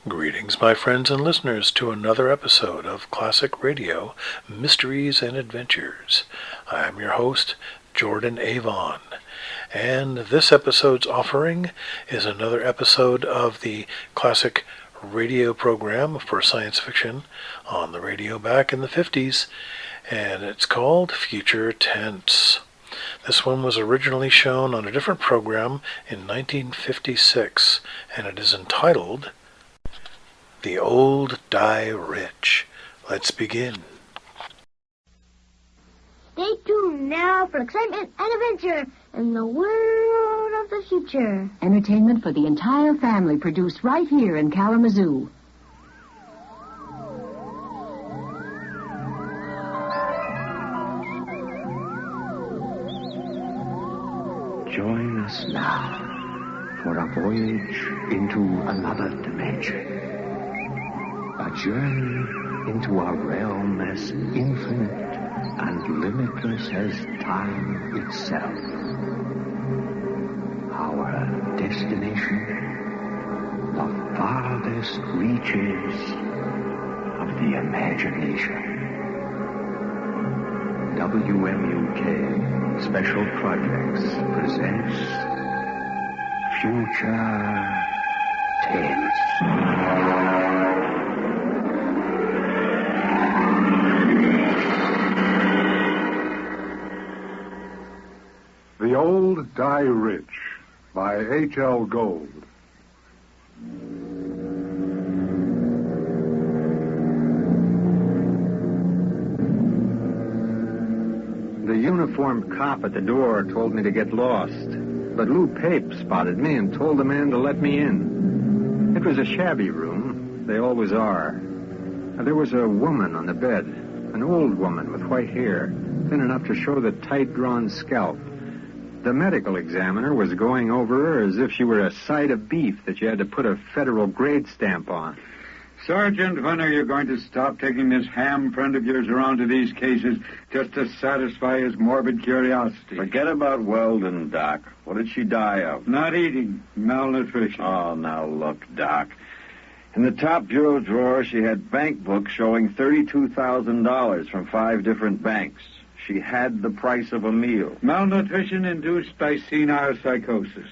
Greetings, my friends and listeners, to another episode of Classic Radio Mysteries and Adventures. I am your host, Jordan Avon, and this episode's offering is another episode of the classic radio program for science fiction on the radio back in the 50s, and it's called Future Tense. This one was originally shown on a different program in 1956, and it is entitled The Old Die Rich. Let's begin. Stay tuned now for excitement and adventure in the world of the future. Entertainment for the entire family produced right here in Kalamazoo. Join us now for a voyage into another dimension. A journey into a realm as infinite and limitless as time itself. Our destination, the farthest reaches of the imagination. WMUK Special Projects presents Future Tense. The Old Die Rich by H.L. Gold. The uniformed cop at the door told me to get lost, but Lou Pape spotted me and told the man to let me in. It was a shabby room. They always are. There was a woman on the bed, an old woman with white hair, thin enough to show the tight-drawn scalp. The medical examiner was going over her as if she were a side of beef that you had to put a federal grade stamp on. Sergeant, when are you going to stop taking this ham friend of yours around to these cases just to satisfy his morbid curiosity? Forget about Weldon, Doc. What did she die of? Not eating. Malnutrition. Oh, now look, Doc. In the top bureau drawer, she had bank books showing $32,000 from 5 different banks. She had the price of a meal. Malnutrition induced by senile psychosis.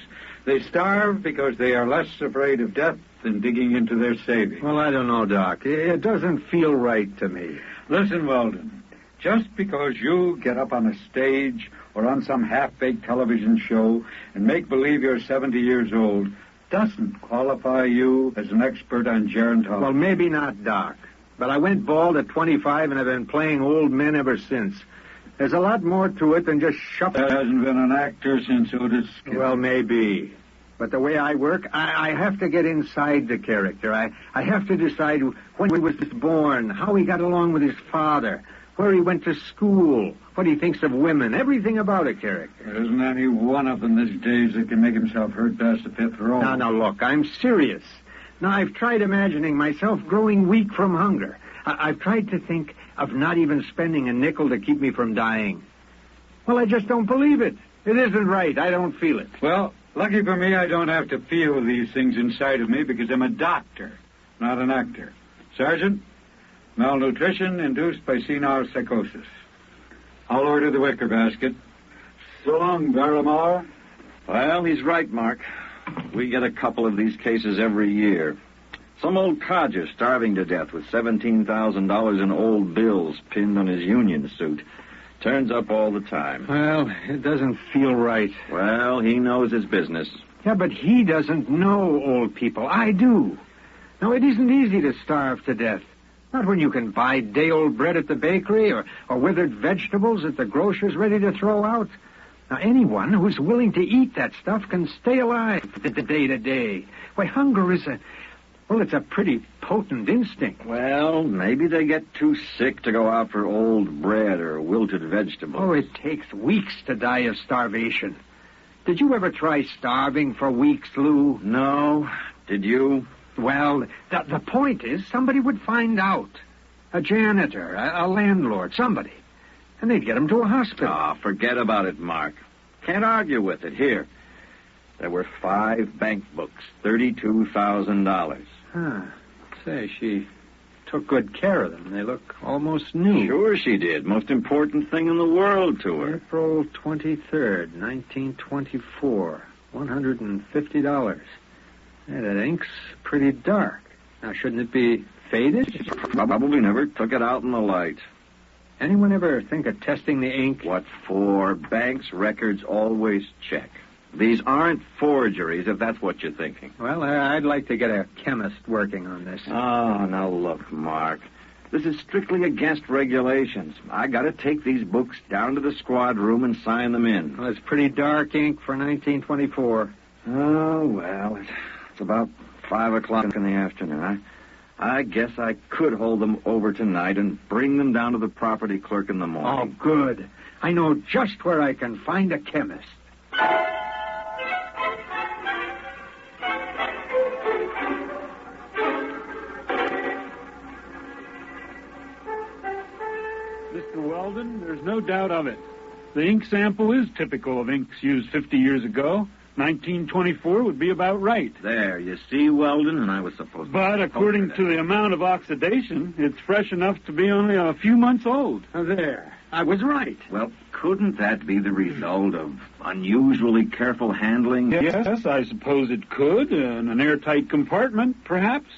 They starve because they are less afraid of death than digging into their savings. Well, I don't know, Doc. It doesn't feel right to me. Listen, Weldon. Just because you get up on a stage or on some half-baked television show and make believe you're 70 years old doesn't qualify you as an expert on gerontology. Well, maybe not, Doc. But I went bald at 25 and I've been playing old men ever since. There's a lot more to it than just shuffling. There hasn't been an actor since Otis Skinner. Well, maybe. But the way I work, I have to get inside the character. I have to decide when he was born, how he got along with his father, where he went to school, what he thinks of women, everything about a character. There isn't any one of them these days that can make himself hurt past the 5th row. Now, look, I'm serious. Now, I've tried imagining myself growing weak from hunger. I've tried to think of not even spending a nickel to keep me from dying. Well, I just don't believe it. It isn't right. I don't feel it. Well, lucky for me, I don't have to feel these things inside of me because I'm a doctor, not an actor. Sergeant, malnutrition induced by senile psychosis. I'll order the wicker basket. So long, Barrymore. Well, he's right, Mark. We get a couple of these cases every year. Some old codger starving to death with $17,000 in old bills pinned on his union suit. Turns up all the time. Well, it doesn't feel right. Well, he knows his business. Yeah, but he doesn't know old people. I do. Now, it isn't easy to starve to death. Not when you can buy day-old bread at the bakery or withered vegetables at the grocer's ready to throw out. Now, anyone who's willing to eat that stuff can stay alive day to day. Why, hunger is it's a pretty potent instinct. Well, maybe they get too sick to go out for old bread or wilted vegetables. Oh, it takes weeks to die of starvation. Did you ever try starving for weeks, Lou? No. Did you? Well, the point is somebody would find out. A janitor, a landlord, somebody. And they'd get him to a hospital. Oh, forget about it, Mark. Can't argue with it. Here. There were 5 bank books, $32,000. Huh. Say, she took good care of them. They look almost new. Sure she did. Most important thing in the world to her. April 23rd, 1924. $150. Yeah, that ink's pretty dark. Now, shouldn't it be faded? She probably never took it out in the light. Anyone ever think of testing the ink? What for? Banks' records always check. These aren't forgeries, if that's what you're thinking. Well, I'd like to get a chemist working on this. Oh, now look, Mark. This is strictly against regulations. I got to take these books down to the squad room and sign them in. Well, it's pretty dark ink for 1924. Oh, well, it's about 5 o'clock in the afternoon. I guess I could hold them over tonight and bring them down to the property clerk in the morning. Oh, good. I know just where I can find a chemist. Mr. Weldon, there's no doubt of it. The ink sample is typical of inks used 50 years ago. 1924 would be about right. There, you see, Weldon, and I was supposed to... But according to the amount of oxidation, it's fresh enough to be only a few months old. Oh, there. I was right. Well, couldn't that be the result of unusually careful handling? Yes, I suppose it could. In an airtight compartment, perhaps.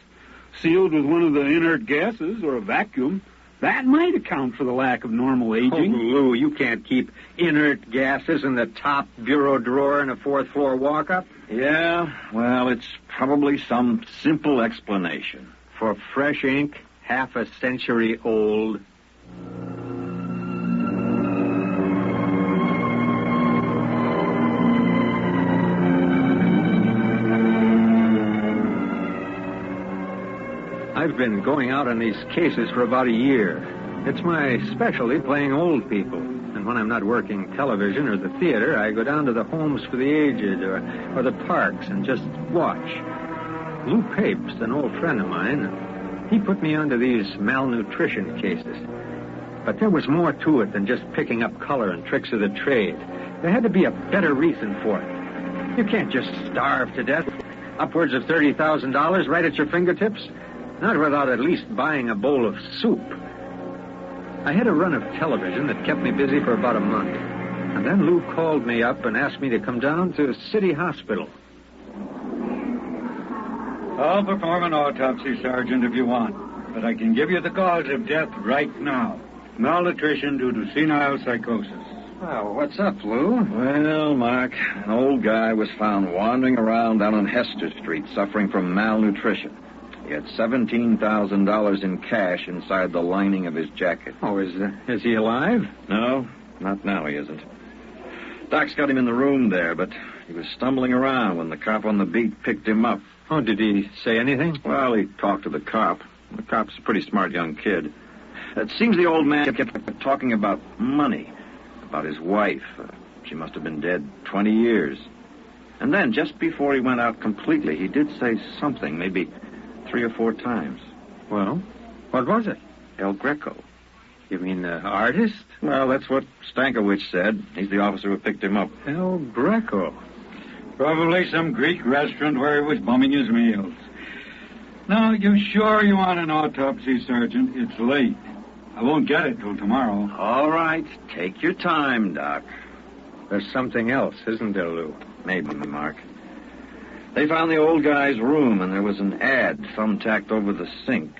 Sealed with one of the inert gases or a vacuum. That might account for the lack of normal aging. Oh, Lou, you can't keep inert gases in the top bureau drawer in a fourth-floor walk-up. Yeah, well, it's probably some simple explanation. For fresh ink, half a century old. I've been going out on these cases for about a year. It's my specialty, playing old people. And when I'm not working television or the theater, I go down to the homes for the aged or the parks and just watch. Lou Papes, an old friend of mine, he put me onto these malnutrition cases. But there was more to it than just picking up color and tricks of the trade. There had to be a better reason for it. You can't just starve to death. Upwards of $30,000 right at your fingertips. Not without at least buying a bowl of soup. I had a run of television that kept me busy for about a month. And then Lou called me up and asked me to come down to City Hospital. I'll perform an autopsy, Sergeant, if you want. But I can give you the cause of death right now. Malnutrition due to senile psychosis. Well, what's up, Lou? Well, Mark, an old guy was found wandering around down on Hester Street suffering from malnutrition. He had $17,000 in cash inside the lining of his jacket. Oh, is he alive? No, not now he isn't. Doc's got him in the room there, but he was stumbling around when the cop on the beat picked him up. Oh, did he say anything? Well, he talked to the cop. The cop's a pretty smart young kid. It seems the old man kept talking about money, about his wife. She must have been dead 20 years. And then, just before he went out completely, he did say something, maybe 3 or 4 times. Well, what was it? El Greco. You mean the artist? Well, that's what Stankiewicz said. He's the officer who picked him up. El Greco. Probably some Greek restaurant where he was bumming his meals. Now, you sure you want an autopsy, Sergeant? It's late. I won't get it till tomorrow. All right. Take your time, Doc. There's something else, isn't there, Lou? Maybe, Mark. They found the old guy's room, and there was an ad thumbtacked over the sink.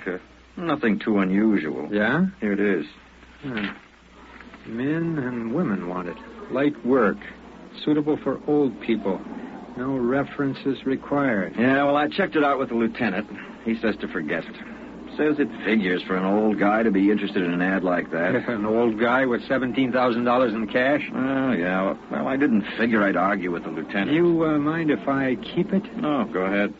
Nothing too unusual. Yeah? Here it is. Men and women wanted. Light work. Suitable for old people. No references required. Yeah, well, I checked it out with the lieutenant. He says to forget it. Says it figures for an old guy to be interested in an ad like that. An old guy with $17,000 in cash? Oh, yeah. Well, I didn't figure I'd argue with the lieutenant. You mind if I keep it? No, go ahead.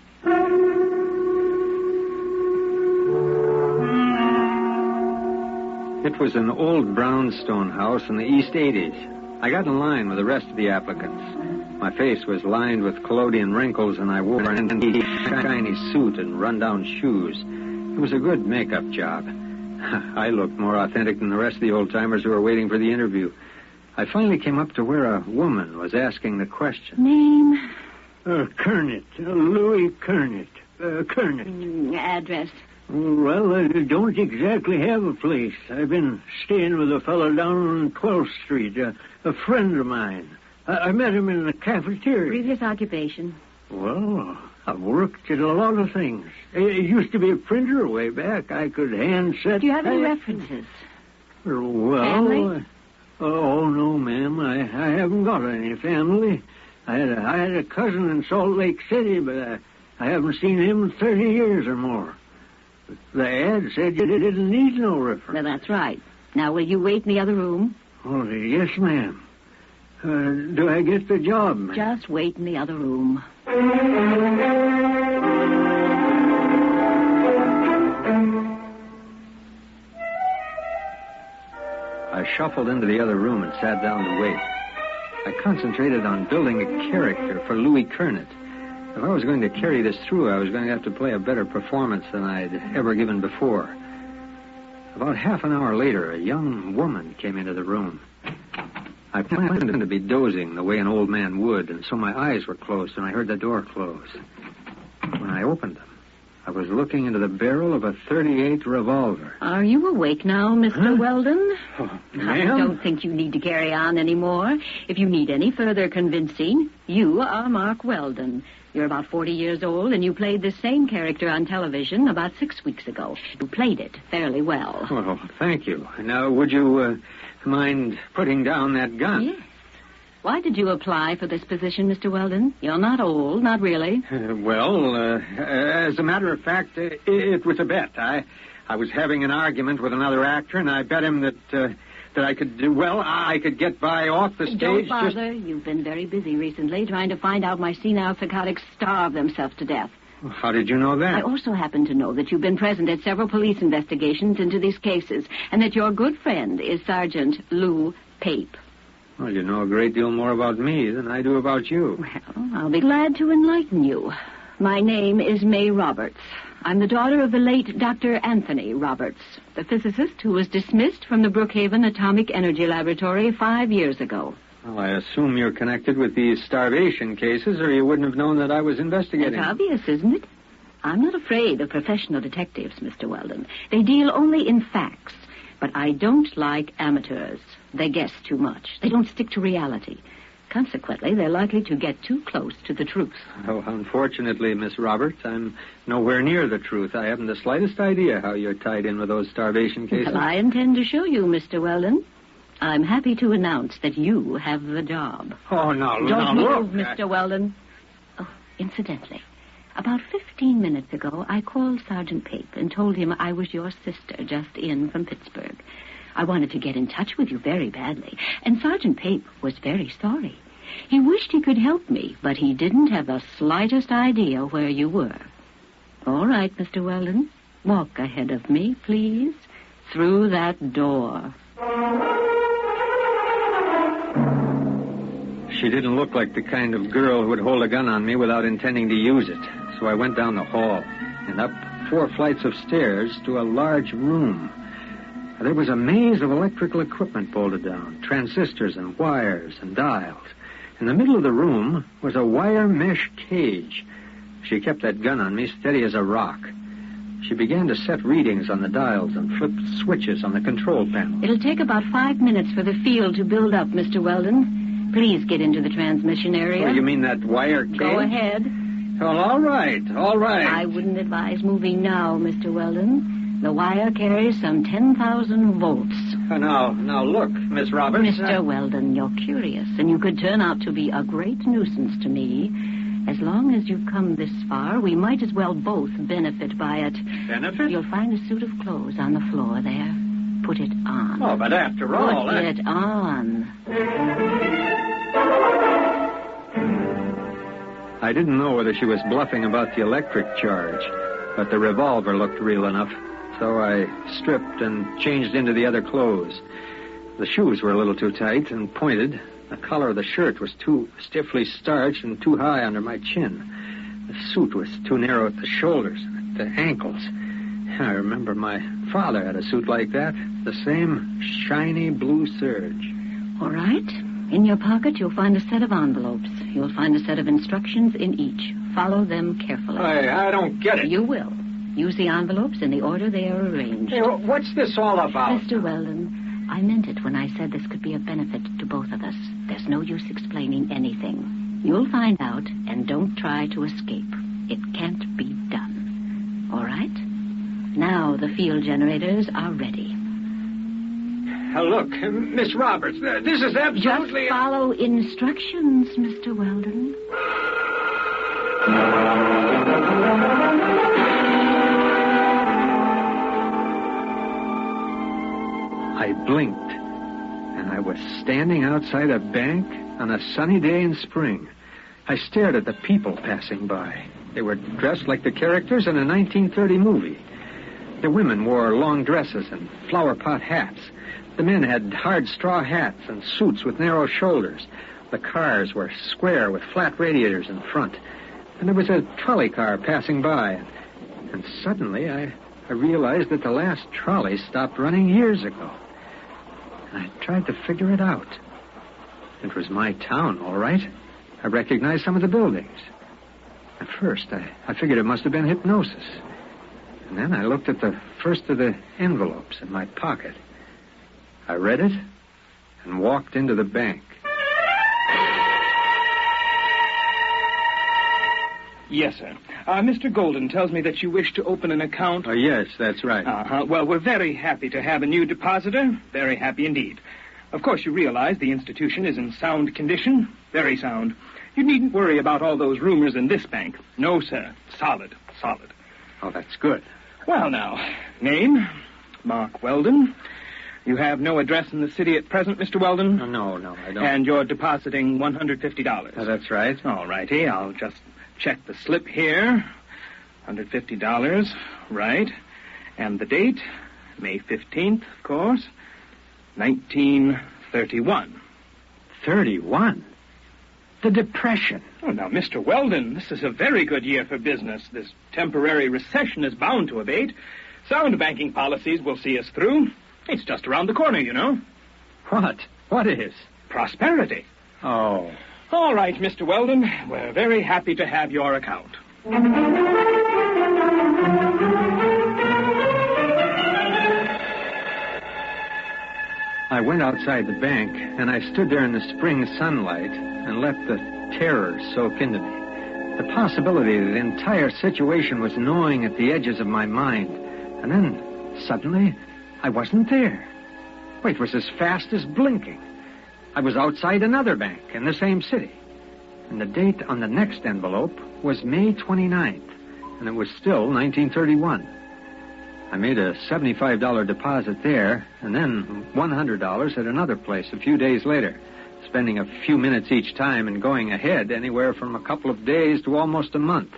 It was an old brownstone house in the East 80s. I got in line with the rest of the applicants. My face was lined with collodion wrinkles, and I wore an shiny suit and run-down shoes. It was a good makeup job. I looked more authentic than the rest of the old-timers who were waiting for the interview. I finally came up to where a woman was asking the question. Name? Kernet. Louis Kernet. Kernet. Address? Well, I don't exactly have a place. I've been staying with a fellow down on 12th Street, a friend of mine. I met him in the cafeteria. Previous occupation? Well, I've worked at a lot of things. I used to be a printer way back. I could hand set... Do you have any references? Well... Family? Oh, no, ma'am. I haven't got any family. I had a cousin in Salt Lake City, but I haven't seen him in 30 years or more. The ad said you didn't need no reference. Well, that's right. Now, will you wait in the other room? Oh, yes, ma'am. Do I get the job, ma'am? Just wait in the other room. I shuffled into the other room and sat down to wait. I concentrated on building a character for Louis Kernet. If I was going to carry this through, I was going to have to play a better performance than I'd ever given before. About half an hour later, a young woman came into the room. I planned to be dozing the way an old man would, and so my eyes were closed, and I heard the door close. When I opened them, I was looking into the barrel of a .38 revolver. Are you awake now, Mr. Weldon? Oh, I ma'am? don't think you need to carry on anymore. If you need any further convincing, you are Mark Weldon. You're about 40 years old, and you played the same character on television about 6 weeks ago. You played it fairly well. Oh, thank you. Now, would you mind putting down that gun? Yes. Why did you apply for this position, Mr. Weldon? You're not old, not really. As a matter of fact, it was a bet. I was having an argument with another actor, and I bet him that I could do well. I could get by off the stage. Don't bother. You've been very busy recently trying to find out my senile psychotics starve themselves to death. How did you know that? I also happen to know that you've been present at several police investigations into these cases, and that your good friend is Sergeant Lou Pape. Well, you know a great deal more about me than I do about you. Well, I'll be glad to enlighten you. My name is May Roberts. I'm the daughter of the late Dr. Anthony Roberts, the physicist who was dismissed from the Brookhaven Atomic Energy Laboratory 5 years ago. Well, I assume you're connected with these starvation cases, or you wouldn't have known that I was investigating. It's obvious, isn't it? I'm not afraid of professional detectives, Mr. Weldon. They deal only in facts. But I don't like amateurs. They guess too much. They don't stick to reality. Consequently, they're likely to get too close to the truth. Oh, unfortunately, Miss Roberts, I'm nowhere near the truth. I haven't the slightest idea how you're tied in with those starvation cases. Well, I intend to show you, Mr. Weldon. I'm happy to announce that you have the job. Oh, no, Don't move, look. Mr. Weldon. Oh, incidentally, about 15 minutes ago, I called Sergeant Pape and told him I was your sister just in from Pittsburgh. I wanted to get in touch with you very badly, and Sergeant Pape was very sorry. He wished he could help me, but he didn't have the slightest idea where you were. All right, Mr. Weldon, walk ahead of me, please, through that door. She didn't look like the kind of girl who would hold a gun on me without intending to use it. So I went down the hall and up 4 flights of stairs to a large room. There was a maze of electrical equipment bolted down, transistors and wires and dials. In the middle of the room was a wire mesh cage. She kept that gun on me steady as a rock. She began to set readings on the dials and flip switches on the control panel. It'll take about 5 minutes for the field to build up, Mr. Weldon. Please get into the transmission area. Oh, you mean that wire cage? Go ahead. Well, all right. I wouldn't advise moving now, Mr. Weldon. The wire carries some 10,000 volts. Now, look, Miss Roberts. Mr. Weldon, you're curious, and you could turn out to be a great nuisance to me. As long as you've come this far, we might as well both benefit by it. Benefit? You'll find a suit of clothes on the floor there. Put it on. Oh, but after all... Put it on. I didn't know whether she was bluffing about the electric charge, but the revolver looked real enough. So I stripped and changed into the other clothes. The shoes were a little too tight and pointed. The collar of the shirt was too stiffly starched and too high under my chin. The suit was too narrow at the shoulders and at the ankles. I remember my father had a suit like that, the same shiny blue serge. All right. In your pocket, you'll find a set of envelopes. You'll find a set of instructions in each. Follow them carefully. I don't get it. You will. Use the envelopes in the order they are arranged. Hey, what's this all about? Mr. Weldon, I meant it when I said this could be a benefit to both of us. There's no use explaining anything. You'll find out, and don't try to escape. It can't be done. All right? Now the field generators are ready. Look, Miss Roberts, this is absolutely... Just follow instructions, Mr. Weldon. I blinked, and I was standing outside a bank on a sunny day in spring. I stared at the people passing by. They were dressed like the characters in a 1930 movie. The women wore long dresses and flower pot hats. The men had hard straw hats and suits with narrow shoulders. The cars were square with flat radiators in front. And there was a trolley car passing by. And suddenly I realized that the last trolley stopped running years ago. And I tried to figure it out. It was my town, all right. I recognized some of the buildings. At first, I figured it must have been hypnosis. And then I looked at the first of the envelopes in my pocket. I read it and walked into the bank. Yes, sir. Mr. Golden tells me that you wish to open an account. Oh, yes, that's right. Well, we're very happy to have a new depositor. Very happy indeed. Of course, you realize the institution is in sound condition. Very sound. You needn't worry about all those rumors in this bank. No, sir. Solid. Oh, that's good. Well, now, name, Mark Weldon. You have no address in the city at present, Mr. Weldon? No, I don't. And you're depositing $150. That's right. All righty. I'll just check the slip here. $150. Right. And the date? May 15th, of course. 1931. 31? The Depression. Oh, now, Mr. Weldon, this is a very good year for business. This temporary recession is bound to abate. Sound banking policies will see us through. It's just around the corner, you know. What? What is? Prosperity. Oh. All right, Mr. Weldon. We're very happy to have your account. I went outside the bank, and I stood there in the spring sunlight and let the terror soak into me. The possibility that the entire situation was gnawing at the edges of my mind. And then, suddenly, I wasn't there. Wait, it was as fast as blinking. I was outside another bank in the same city. And the date on the next envelope was May 29th, and it was still 1931. I made a $75 deposit there, and then $100 at another place a few days later, spending a few minutes each time and going ahead anywhere from a couple of days to almost a month.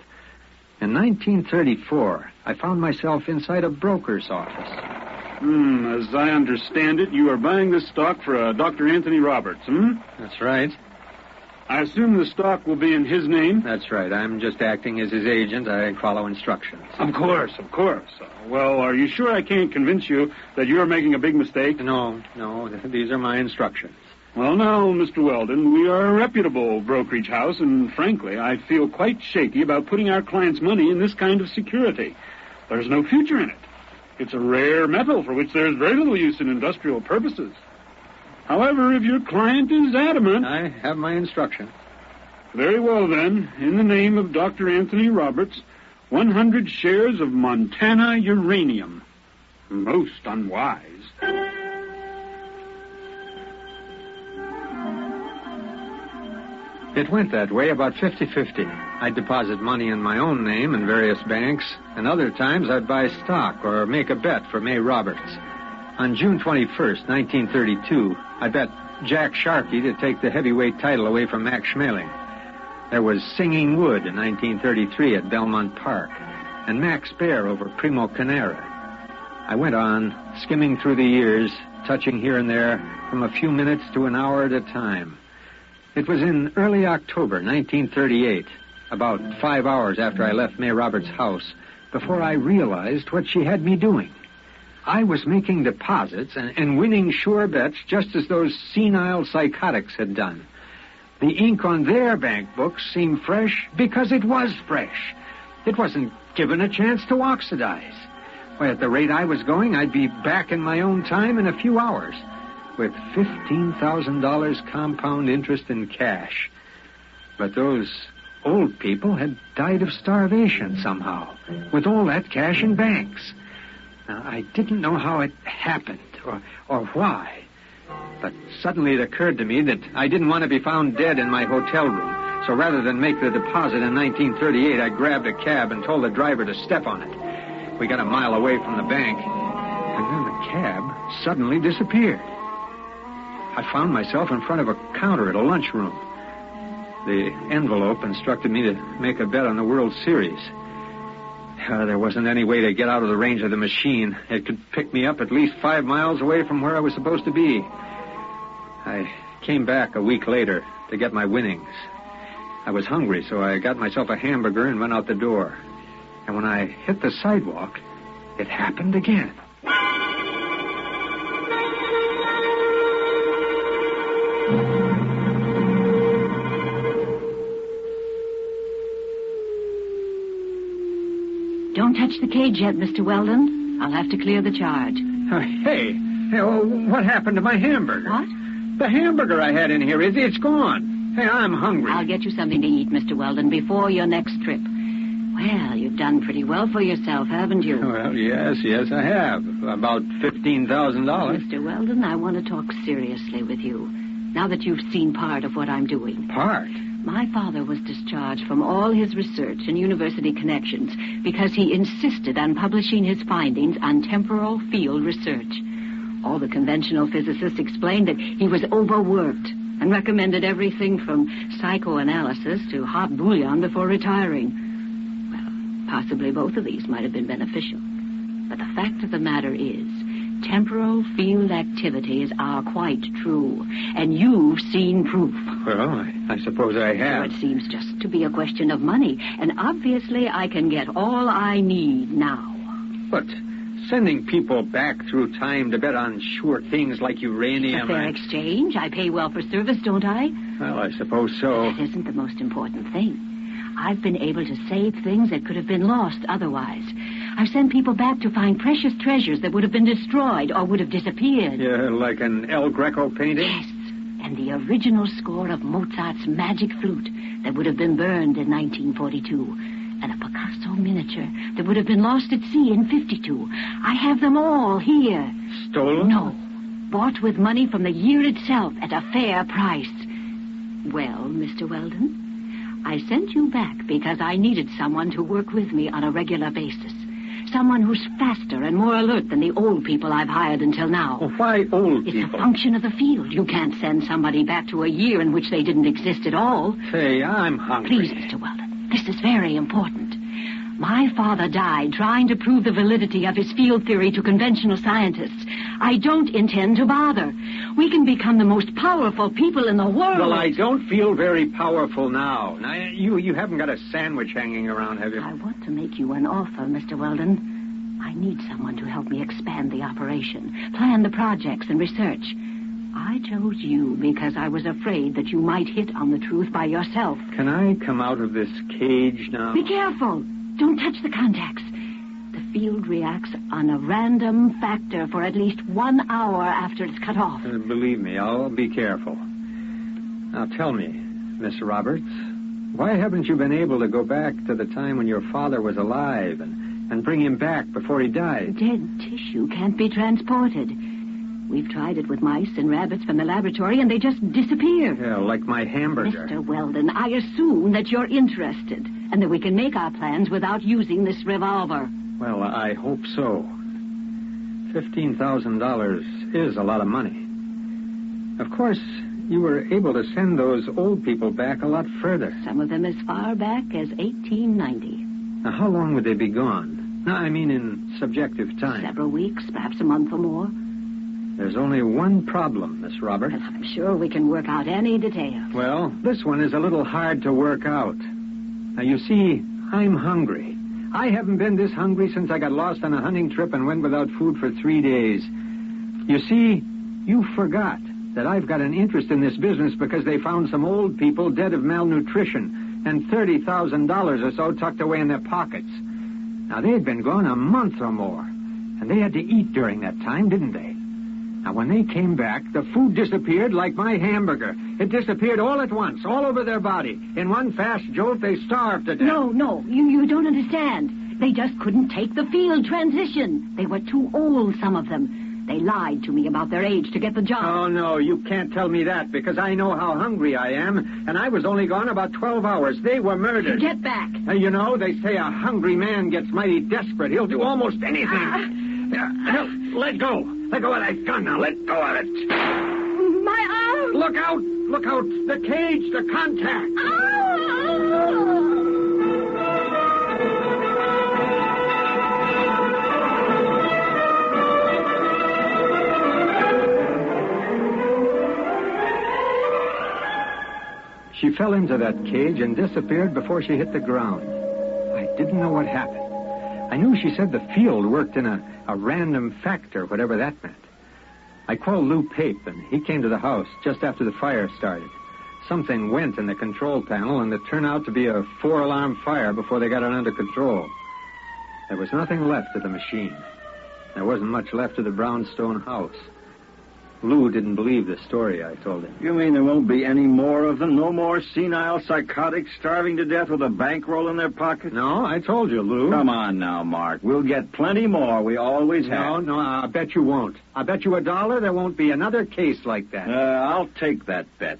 In 1934, I found myself inside a broker's office. As I understand it, you are buying this stock for Dr. Anthony Roberts, That's right. I assume the stock will be in his name? That's right. I'm just acting as his agent. I follow instructions. Of course. Well, are you sure I can't convince you that you're making a big mistake? No, these are my instructions. Well, now, Mr. Weldon, we are a reputable brokerage house, and frankly, I feel quite shaky about putting our clients' money in this kind of security. There's no future in it. It's a rare metal for which there's very little use in industrial purposes. However, if your client is adamant... I have my instructions. Very well, then. In the name of Dr. Anthony Roberts, 100 shares of Montana uranium. Most unwise. It went that way, about 50-50. I'd deposit money in my own name in various banks, and other times I'd buy stock or make a bet for May Roberts. On June 21st, 1932, I bet Jack Sharkey to take the heavyweight title away from Max Schmeling. There was Singing Wood in 1933 at Belmont Park, and Max Baer over Primo Canera. I went on, skimming through the years, touching here and there, from a few minutes to an hour at a time. It was in early October 1938, about 5 hours after I left May Roberts' house, before I realized what she had me doing. I was making deposits and winning sure bets just as those senile psychotics had done. The ink on their bank books seemed fresh because it was fresh. It wasn't given a chance to oxidize. Why, at the rate I was going, I'd be back in my own time in a few hours, with $15,000 compound interest in cash. But those old people had died of starvation somehow, with all that cash in banks. Now, I didn't know how it happened or why. But suddenly it occurred to me that I didn't want to be found dead in my hotel room. So rather than make the deposit in 1938, I grabbed a cab and told the driver to step on it. We got a mile away from the bank, and then the cab suddenly disappeared. I found myself in front of a counter at a lunchroom. The envelope instructed me to make a bet on the World Series. There wasn't any way to get out of the range of the machine. It could pick me up at least 5 miles away from where I was supposed to be. I came back a week later to get my winnings. I was hungry, so I got myself a hamburger and went out the door. And when I hit the sidewalk, it happened again. Don't touch the cage yet, Mr. Weldon. I'll have to clear the charge. Hey, what happened to my hamburger? What? The hamburger I had in here, it's gone. Hey, I'm hungry. I'll get you something to eat, Mr. Weldon, before your next trip. Well, you've done pretty well for yourself, haven't you? Well, yes, I have. About $15,000. Mr. Weldon, I want to talk seriously with you, now that you've seen part of what I'm doing. Part? My father was discharged from all his research and university connections because he insisted on publishing his findings on temporal field research. All the conventional physicists explained that he was overworked and recommended everything from psychoanalysis to hot bouillon before retiring. Well, possibly both of these might have been beneficial. But the fact of the matter is, temporal field activities are quite true, and you've seen proof. Well, I suppose I have. So it seems just to be a question of money, and obviously I can get all I need now. But sending people back through time to bet on sure things like uranium... A fair exchange. I pay well for service, don't I? Well, I suppose so. That isn't the most important thing. I've been able to save things that could have been lost otherwise. I've sent people back to find precious treasures that would have been destroyed or would have disappeared. Yeah, like an El Greco painting? Yes, and the original score of Mozart's Magic Flute that would have been burned in 1942. And a Picasso miniature that would have been lost at sea in 52. I have them all here. Stolen? No. Bought with money from the year itself at a fair price. Well, Mr. Weldon, I sent you back because I needed someone to work with me on a regular basis. Someone who's faster and more alert than the old people I've hired until now. Well, why old It's people? a function of the field. You can't send somebody back to a year in which they didn't exist at all. Hey, I'm hungry. Please, Mr. Weldon, this is very important. My father died trying to prove the validity of his field theory to conventional scientists. I don't intend to bother. We can become the most powerful people in the world. Well, I don't feel very powerful now. Now, you haven't got a sandwich hanging around, have you? I want to make you an offer, Mr. Weldon. I need someone to help me expand the operation, plan the projects and research. I chose you because I was afraid that you might hit on the truth by yourself. Can I come out of this cage now? Be careful. Don't touch the contacts. The field reacts on a random factor for at least 1 hour after it's cut off. Believe me, I'll be careful. Now tell me, Miss Roberts, why haven't you been able to go back to the time when your father was alive and bring him back before he died? Dead tissue can't be transported. We've tried it with mice and rabbits from the laboratory, and they just disappear. Yeah, like my hamburger. Mr. Weldon, I assume that you're interested, and that we can make our plans without using this revolver. Well, I hope so. $15,000 is a lot of money. Of course, you were able to send those old people back a lot further. Some of them as far back as 1890. Now, how long would they be gone? No, I mean in subjective time. Several weeks, perhaps a month or more. There's only one problem, Miss Roberts. But I'm sure we can work out any details. Well, this one is a little hard to work out. Now, you see, I'm hungry. I haven't been this hungry since I got lost on a hunting trip and went without food for 3 days. You see, you forgot that I've got an interest in this business because they found some old people dead of malnutrition and $30,000 or so tucked away in their pockets. Now, they had been gone a month or more, and they had to eat during that time, didn't they? Now, when they came back, the food disappeared like my hamburger. It disappeared all at once, all over their body. In one fast jolt, they starved to death. No, you don't understand. They just couldn't take the field transition. They were too old, some of them. They lied to me about their age to get the job. Oh, no, you can't tell me that, because I know how hungry I am, and I was only gone about 12 hours. They were murdered. Get back. You know, they say a hungry man gets mighty desperate. He'll do almost anything. Let go. Let go of that gun now. Let go of it. My arm. Look out. Look out. The cage, the contact. She fell into that cage and disappeared before she hit the ground. I didn't know what happened. I knew she said the field worked in a random factor, whatever that meant. I called Lou Pape, and he came to the house just after the fire started. Something went in the control panel, and it turned out to be a 4-alarm fire before they got it under control. There was nothing left of the machine. There wasn't much left of the brownstone house. Lou didn't believe the story I told him. You mean there won't be any more of them? No more senile psychotics starving to death with a bankroll in their pocket? No, I told you, Lou. Come on now, Mark. We'll get plenty more. We always have. No, I bet you won't. I bet you $1 there won't be another case like that. I'll take that bet.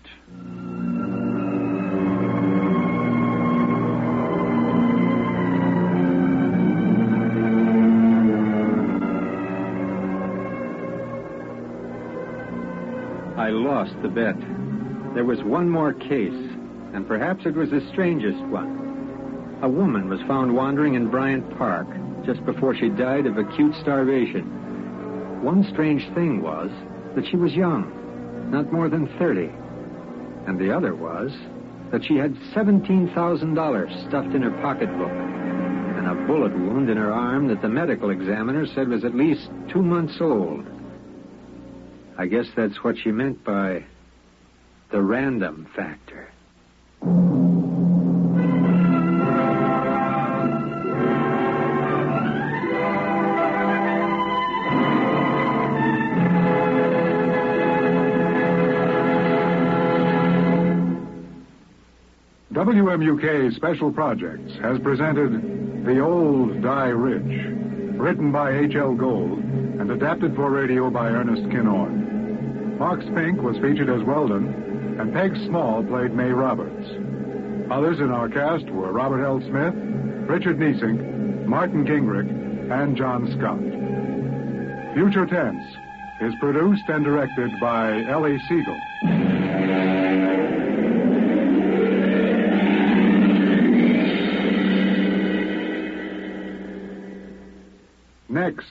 I lost the bet. There was one more case, and perhaps it was the strangest one. A woman was found wandering in Bryant Park just before she died of acute starvation. One strange thing was that she was young, not more than 30. And the other was that she had $17,000 stuffed in her pocketbook and a bullet wound in her arm that the medical examiner said was at least 2 months old. I guess that's what she meant by the random factor. WMUK Special Projects has presented The Old Die Rich, written by H.L. Gold and adapted for radio by Ernest Kinnoy. Mark Spink was featured as Weldon, and Peg Small played May Roberts. Others in our cast were Robert L. Smith, Richard Niesink, Martin Gingrich, and John Scott. Future Tense is produced and directed by Ellie Siegel. Next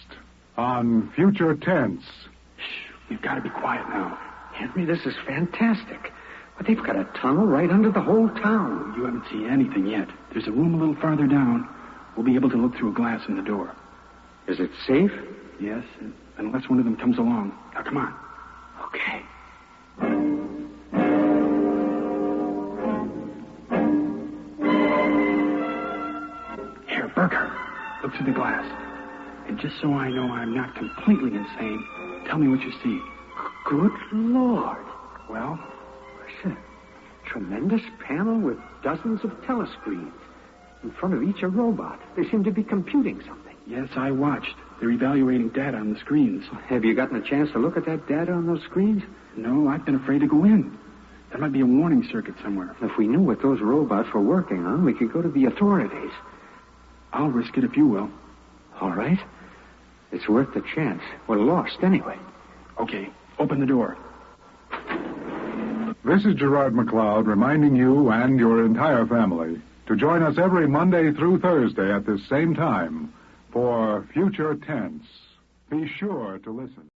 on Future Tense. You've got to be quiet now. Henry, this is fantastic. But they've got a tunnel right under the whole town. You haven't seen anything yet. There's a room a little farther down. We'll be able to look through a glass in the door. Is it safe? Yes, unless one of them comes along. Now, come on. Okay. Here, Burger, look through the glass. And just so I know I'm not completely insane, tell me what you see. Good Lord. Well? It's a tremendous panel with dozens of telescreens. In front of each a robot. They seem to be computing something. Yes, I watched. They're evaluating data on the screens. Have you gotten a chance to look at that data on those screens? No, I've been afraid to go in. There might be a warning circuit somewhere. If we knew what those robots were working on, we could go to the authorities. I'll risk it if you will. All right. It's worth the chance. We're lost anyway. Okay, open the door. This is Gerard McLeod reminding you and your entire family to join us every Monday through Thursday at this same time for Future Tense. Be sure to listen.